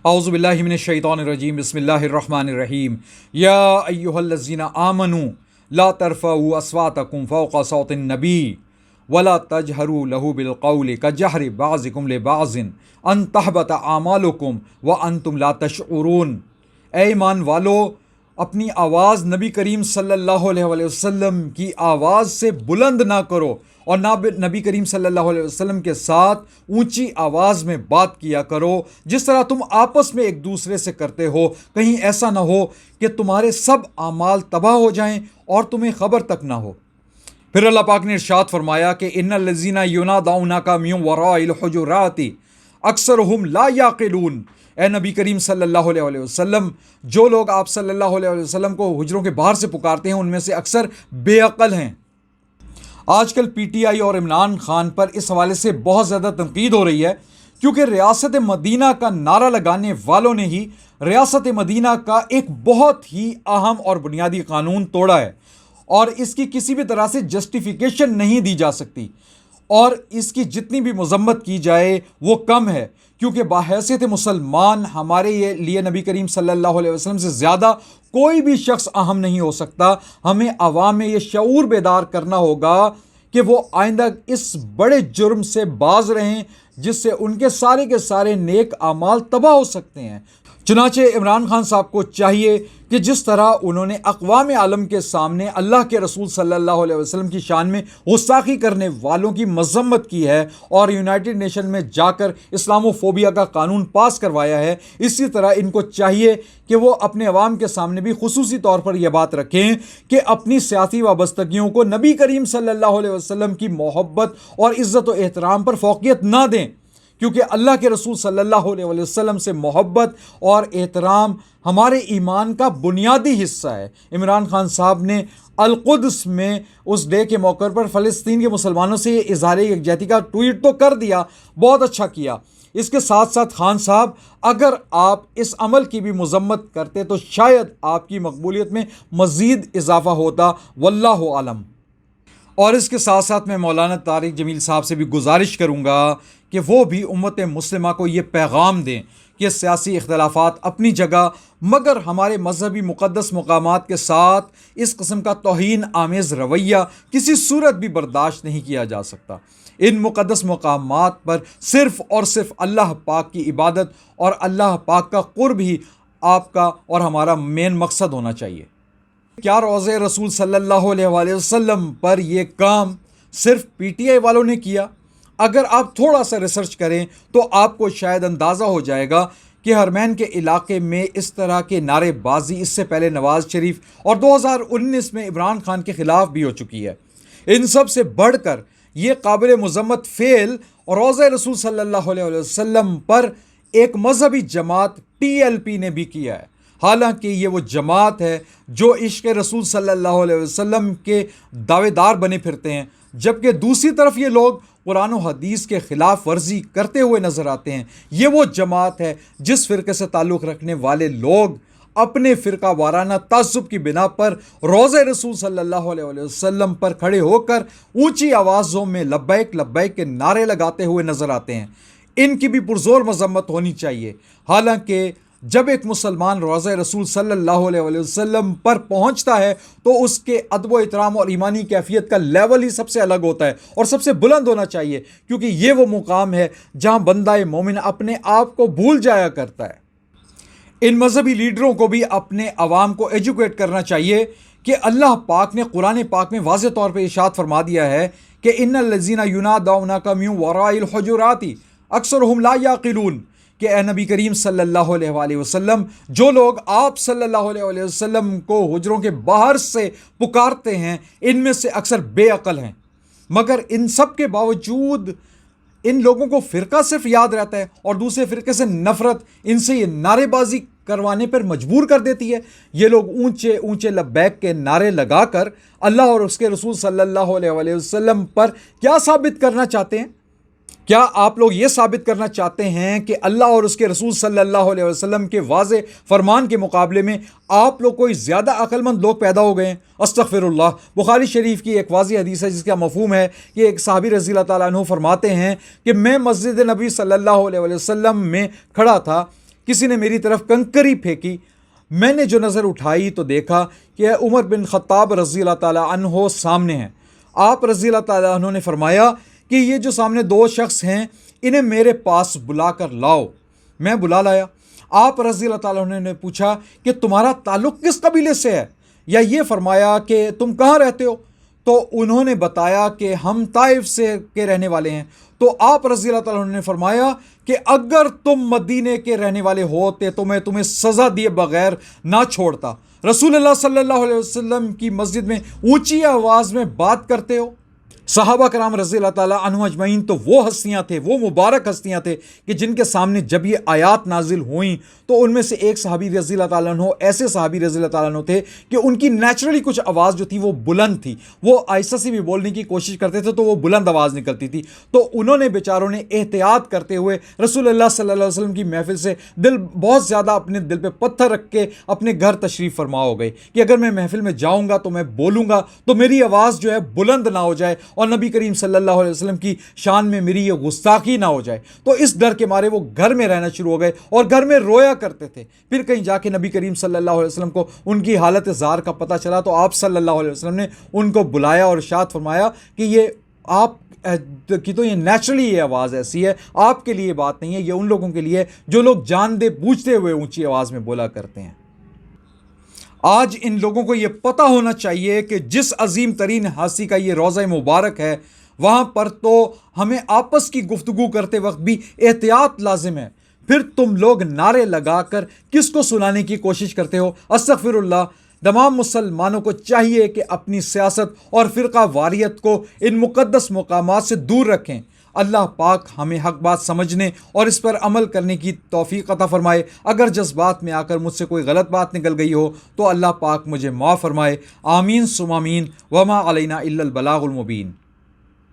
اعوذ باللہ من الشیطان الرجیم بسم اللہ الرحمن الرحیم یا ایہا الذین آمنوا لا ترفعوا اصواتکم فوق صوت النبی ولا تجہروا لہ بالقول کجہر بعضکم لبعض ان تحبط اعمالکم وانتم لا تشعرون۔ اے ایمان والو، اپنی آواز نبی کریم صلی اللہ علیہ وسلم کی آواز سے بلند نہ کرو اور نہ نبی کریم صلی اللہ علیہ وسلم کے ساتھ اونچی آواز میں بات کیا کرو جس طرح تم آپس میں ایک دوسرے سے کرتے ہو، کہیں ایسا نہ ہو کہ تمہارے سب اعمال تباہ ہو جائیں اور تمہیں خبر تک نہ ہو۔ پھر اللہ پاک نے ارشاد فرمایا کہ ان الذین ینادونک من وراء الحجرات اکثرهم لا یعقلون۔ اے نبی کریم صلی اللہ علیہ وسلم، جو لوگ آپ صلی اللہ علیہ وسلم کو حجروں کے باہر سے پکارتے ہیں ان میں سے اکثر بے عقل ہیں۔ آج کل پی ٹی آئی اور عمران خان پر اس حوالے سے بہت زیادہ تنقید ہو رہی ہے کیونکہ ریاست مدینہ کا نعرہ لگانے والوں نے ہی ریاست مدینہ کا ایک بہت ہی اہم اور بنیادی قانون توڑا ہے اور اس کی کسی بھی طرح سے جسٹیفیکیشن نہیں دی جا سکتی، اور اس کی جتنی بھی مذمت کی جائے وہ کم ہے، کیونکہ بحیثیت مسلمان ہمارے لیے نبی کریم صلی اللہ علیہ وسلم سے زیادہ کوئی بھی شخص اہم نہیں ہو سکتا۔ ہمیں عوام میں یہ شعور بیدار کرنا ہوگا کہ وہ آئندہ اس بڑے جرم سے باز رہیں جس سے ان کے سارے نیک اعمال تباہ ہو سکتے ہیں۔ چنانچہ عمران خان صاحب کو چاہیے کہ جس طرح انہوں نے اقوام عالم کے سامنے اللہ کے رسول صلی اللہ علیہ وسلم کی شان میں گستاخی کرنے والوں کی مذمت کی ہے اور یونائٹڈ نیشن میں جا کر اسلامو فوبیا کا قانون پاس کروایا ہے، اسی طرح ان کو چاہیے کہ وہ اپنے عوام کے سامنے بھی خصوصی طور پر یہ بات رکھیں کہ اپنی سیاسی وابستگیوں کو نبی کریم صلی اللہ علیہ وسلم کی محبت اور عزت و احترام پر فوقیت نہ دیں، کیونکہ اللہ کے رسول صلی اللہ علیہ وسلم سے محبت اور احترام ہمارے ایمان کا بنیادی حصہ ہے۔ عمران خان صاحب نے القدس میں اس ڈے کے موقع پر فلسطین کے مسلمانوں سے یہ اظہار یکجہتی کا ٹویٹ تو کر دیا، بہت اچھا کیا۔ اس کے ساتھ ساتھ خان صاحب، اگر آپ اس عمل کی بھی مذمت کرتے تو شاید آپ کی مقبولیت میں مزید اضافہ ہوتا، واللہ عالم۔ اور اس کے ساتھ ساتھ میں مولانا طارق جمیل صاحب سے بھی گزارش کروں گا کہ وہ بھی امت مسلمہ کو یہ پیغام دیں کہ سیاسی اختلافات اپنی جگہ، مگر ہمارے مذہبی مقدس مقامات کے ساتھ اس قسم کا توہین آمیز رویہ کسی صورت بھی برداشت نہیں کیا جا سکتا۔ ان مقدس مقامات پر صرف اور صرف اللہ پاک کی عبادت اور اللہ پاک کا قرب ہی آپ کا اور ہمارا مین مقصد ہونا چاہیے۔ کیا روضہ رسول صلی اللہ علیہ وآلہ وسلم پر یہ کام صرف پی ٹی آئی والوں نے کیا؟ اگر آپ تھوڑا سا ریسرچ کریں تو آپ کو شاید اندازہ ہو جائے گا کہ حرمین کے علاقے میں اس طرح کے نعرے بازی اس سے پہلے نواز شریف اور 2019 میں عمران خان کے خلاف بھی ہو چکی ہے۔ ان سب سے بڑھ کر یہ قابل مذمت فعل روضہ رسول صلی اللہ علیہ وسلم پر ایک مذہبی جماعت TLP نے بھی کیا ہے، حالانکہ یہ وہ جماعت ہے جو عشق رسول صلی اللہ علیہ وسلم کے دعوے دار بنے پھرتے ہیں، جبکہ دوسری طرف یہ لوگ قرآن و حدیث کے خلاف ورزی کرتے ہوئے نظر آتے ہیں۔ یہ وہ جماعت ہے جس فرقے سے تعلق رکھنے والے لوگ اپنے فرقہ وارانہ تعصب کی بنا پر روضہ رسول صلی اللہ علیہ وسلم پر کھڑے ہو کر اونچی آوازوں میں لبیک لبیک کے نعرے لگاتے ہوئے نظر آتے ہیں۔ ان کی بھی پرزور مذمت ہونی چاہیے، حالانکہ جب ایک مسلمان روضہ رسول صلی اللہ علیہ وسلم پر پہنچتا ہے تو اس کے ادب و احترام اور ایمانی کیفیت کا لیول ہی سب سے الگ ہوتا ہے اور سب سے بلند ہونا چاہیے، کیونکہ یہ وہ مقام ہے جہاں بندہ مومن اپنے آپ کو بھول جایا کرتا ہے۔ ان مذہبی لیڈروں کو بھی اپنے عوام کو ایجوکیٹ کرنا چاہیے کہ اللہ پاک نے قرآن پاک میں واضح طور پہ ارشاد فرما دیا ہے کہ ان الذین ینادونک من وراء الحجرات اکثرهم لا یعقلون، کہ اے نبی کریم صلی اللہ علیہ وآلہ وسلم، جو لوگ آپ صلی اللہ علیہ وسلم کو حجروں کے باہر سے پکارتے ہیں ان میں سے اکثر بے عقل ہیں۔ مگر ان سب کے باوجود ان لوگوں کو فرقہ صرف یاد رہتا ہے اور دوسرے فرقے سے نفرت ان سے یہ نعرے بازی کروانے پر مجبور کر دیتی ہے۔ یہ لوگ اونچے اونچے لبیک کے نعرے لگا کر اللہ اور اس کے رسول صلی اللہ علیہ وسلم پر کیا ثابت کرنا چاہتے ہیں؟ کیا آپ لوگ یہ ثابت کرنا چاہتے ہیں کہ اللہ اور اس کے رسول صلی اللہ علیہ وسلم کے واضح فرمان کے مقابلے میں آپ لوگ کوئی زیادہ عقل مند لوگ پیدا ہو گئے ہیں؟ استغفر اللہ۔ بخاری شریف کی ایک واضح حدیث ہے جس کا مفہوم ہے کہ ایک صحابی رضی اللہ تعالیٰ عنہ فرماتے ہیں کہ میں مسجد نبی صلی اللہ علیہ وسلم میں کھڑا تھا کسی نے میری طرف کنکری پھینکی، میں نے جو نظر اٹھائی تو دیکھا کہ عمر بن خطاب رضی اللہ تعالیٰ عنہ سامنے ہیں۔ آپ رضی اللہ تعالیٰ عنہ نے فرمایا کہ یہ جو سامنے دو شخص ہیں انہیں میرے پاس بلا کر لاؤ۔ میں بلا لایا۔ آپ رضی اللہ تعالیٰ عنہ نے پوچھا کہ تمہارا تعلق کس قبیلے سے ہے، یا یہ فرمایا کہ تم کہاں رہتے ہو؟ تو انہوں نے بتایا کہ ہم طائف سے کے رہنے والے ہیں۔ تو آپ رضی اللہ تعالیٰ عنہ نے فرمایا کہ اگر تم مدینے کے رہنے والے ہوتے تو میں تمہیں سزا دیے بغیر نہ چھوڑتا۔ رسول اللہ صلی اللہ علیہ وسلم کی مسجد میں اونچی آواز میں بات کرتے ہو۔ صحابہ کرام رضی اللہ تعالیٰ عنہ اجمعین تو وہ ہستیاں تھے، وہ مبارک ہستیاں تھے کہ جن کے سامنے جب یہ آیات نازل ہوئیں تو ان میں سے ایک صحابی رضی اللہ تعالیٰ عنہ ایسے صحابی رضی اللہ تعالیٰ عنہ تھے کہ ان کی نیچرلی کچھ آواز جو تھی وہ بلند تھی، وہ آہستہ سے بھی بولنے کی کوشش کرتے تھے تو وہ بلند آواز نکلتی تھی۔ تو انہوں نے بیچاروں نے احتیاط کرتے ہوئے رسول اللہ صلی اللہ علیہ وسلم کی محفل سے دل بہت زیادہ اپنے دل پہ پتھر رکھ کے اپنے گھر تشریف فرما ہو گئے کہ اگر میں محفل میں جاؤں گا تو میں بولوں گا تو میری آواز جو ہے بلند نہ ہو جائے اور نبی کریم صلی اللہ علیہ وسلم کی شان میں میری یہ گستاخی نہ ہو جائے۔ تو اس ڈر کے مارے وہ گھر میں رہنا شروع ہو گئے اور گھر میں رویا کرتے تھے۔ پھر کہیں جا کے نبی کریم صلی اللہ علیہ وسلم کو ان کی حالت زار کا پتہ چلا تو آپ صلی اللہ علیہ وسلم نے ان کو بلایا اور ارشاد فرمایا کہ یہ آپ کی تو یہ نیچرلی یہ آواز ایسی ہے، آپ کے لیے بات نہیں ہے، یہ ان لوگوں کے لیے جو لوگ جان دے بوجھتے ہوئے اونچی آواز میں بولا کرتے ہیں۔ آج ان لوگوں کو یہ پتہ ہونا چاہیے کہ جس عظیم ترین ہستی کا یہ روضہ مبارک ہے وہاں پر تو ہمیں آپس کی گفتگو کرتے وقت بھی احتیاط لازم ہے۔ پھر تم لوگ نعرے لگا کر کس کو سنانے کی کوشش کرتے ہو؟ استغفر اللہ۔ تمام مسلمانوں کو چاہیے کہ اپنی سیاست اور فرقہ واریت کو ان مقدس مقامات سے دور رکھیں۔ اللہ پاک ہمیں حق بات سمجھنے اور اس پر عمل کرنے کی توفیق عطا فرمائے۔ اگر جذبات میں آ کر مجھ سے کوئی غلط بات نکل گئی ہو تو اللہ پاک مجھے معاف فرمائے۔ آمین ثم آمین۔ وما علینا الا البلاغ المبین۔